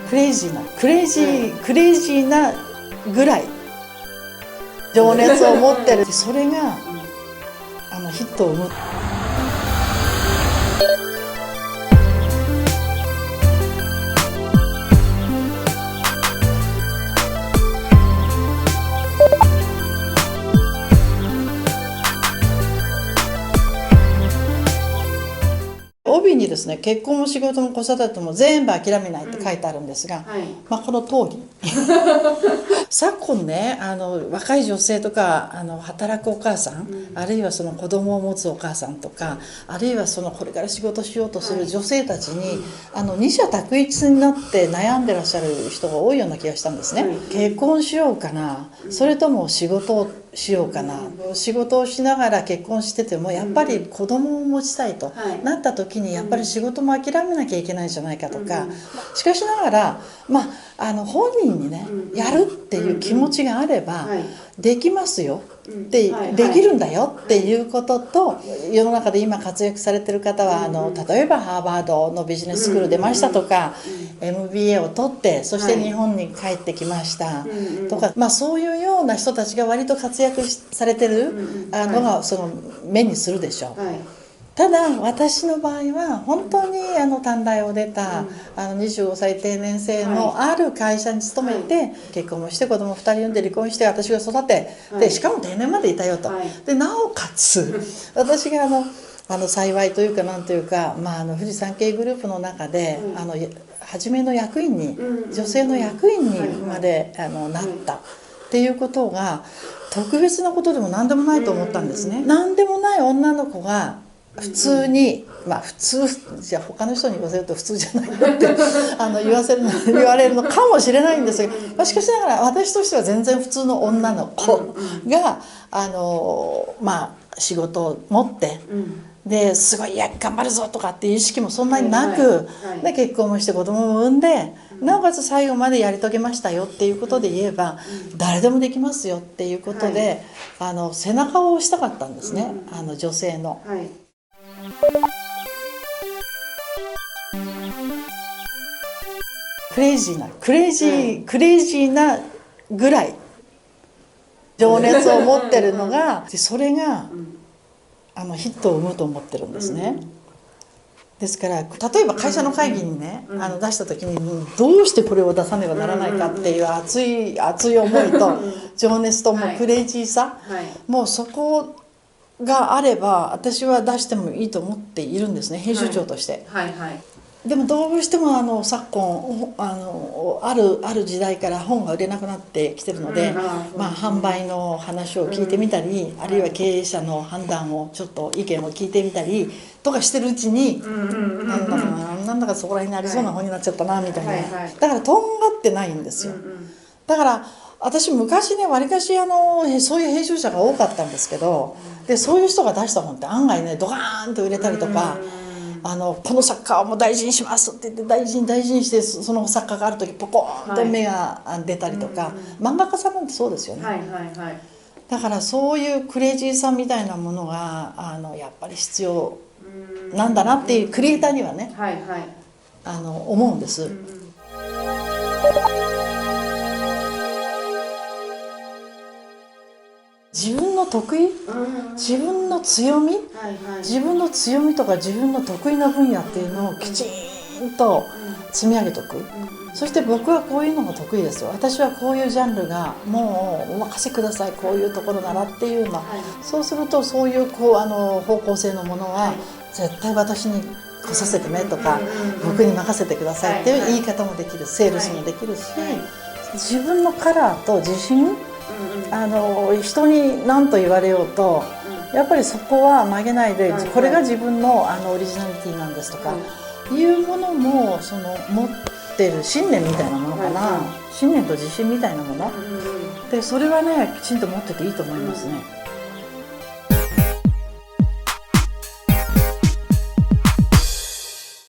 クレイジーなぐらい情熱を持ってる。それがヒットを生む。帯にですね、結婚も仕事も子育ても全部諦めないって書いてあるんですが、この通り昨今ね、若い女性とか働くお母さん、あるいはその子供を持つお母さんとか、あるいはそのこれから仕事しようとする女性たちに、二者択一になって悩んでらっしゃる人が多いような気がしたんですね。結婚しようかな、それとも仕事をしようかな。仕事をしながら結婚しててもやっぱり子供を持ちたいとなった時にやっぱり仕事も諦めなきゃいけないんじゃないかとか、しかしながら本人にねやるっていう気持ちがあればできますよってできるんだよっていうことと、世の中で今活躍されてる方は例えばハーバードのビジネススクール出ましたとか MBA を取ってそして日本に帰ってきましたとか、そういうような人たちが割と活躍されてるのがその目にするでしょう。ただ私の場合は本当に短大を出た25歳定年制のある会社に勤めて結婚もして子供2人産んで離婚して私が育てでしかも定年までいたよと。でなおかつ私が幸いというかなんというか、富士山系グループの中で初めの役員に女性の役員にまでなったっていうことが特別なことでも何でもないと思ったんですね。何でもない女の子が普通に普通じゃ他の人に言わせると普通じゃないよって言われるのかもしれないんですが、しかしながら私としては全然普通の女の子が仕事を持ってですごい頑張るぞとかっていう意識もそんなになくで結婚もして子供も産んでなおかつ最後までやり遂げましたよっていうことで言えば誰でもできますよっていうことで背中を押したかったんですね、女性の。クレイジーなぐらい情熱を持ってるのがそれがヒットを生むと思ってるんですね。ですから例えば会社の会議にね出した時にどうしてこれを出さねばならないかっていう熱い思いと情熱ともうクレイジーさ、もうそこがあれば私は出してもいいと思っているんですね、編集長として。でもどうしても昨今ある時代から本が売れなくなってきてるので、販売の話を聞いてみたり、あるいは経営者の判断をちょっと意見を聞いてみたりとかしてるうちになんだかそこら辺にありそうな本になっちゃったなみたいな。だからとんがってないんですよ。だから私昔ねわりかしそういう編集者が多かったんですけど、でそういう人が出した本って案外ねドカーンと売れたりとか。この作家をもう大事にしますって言って大事にしてその作家がある時ポコーンと目が出たりとか、漫画家さんなんてそうですよね。だからそういうクレイジーさみたいなものがやっぱり必要なんだなっていうクリエイターにはね思うんです。自分の得意、自分の強みとか自分の得意な分野っていうのをきちんと積み上げておく。そして僕はこういうのが得意ですよ、私はこういうジャンルがもうお任せください、こういうところならっていうの、そうするとそういう方向性のものは絶対私に来させてねとか僕に任せてくださいっていう言い方もできる、セールスもできるし、自分のカラーと自信、人に何と言われようとやっぱりそこは曲げないで、これが自分のオリジナリティなんですとかいうものも持ってる信念みたいなものかな、信念と自信みたいなもので、それはねきちんと持ってていいと思いますね。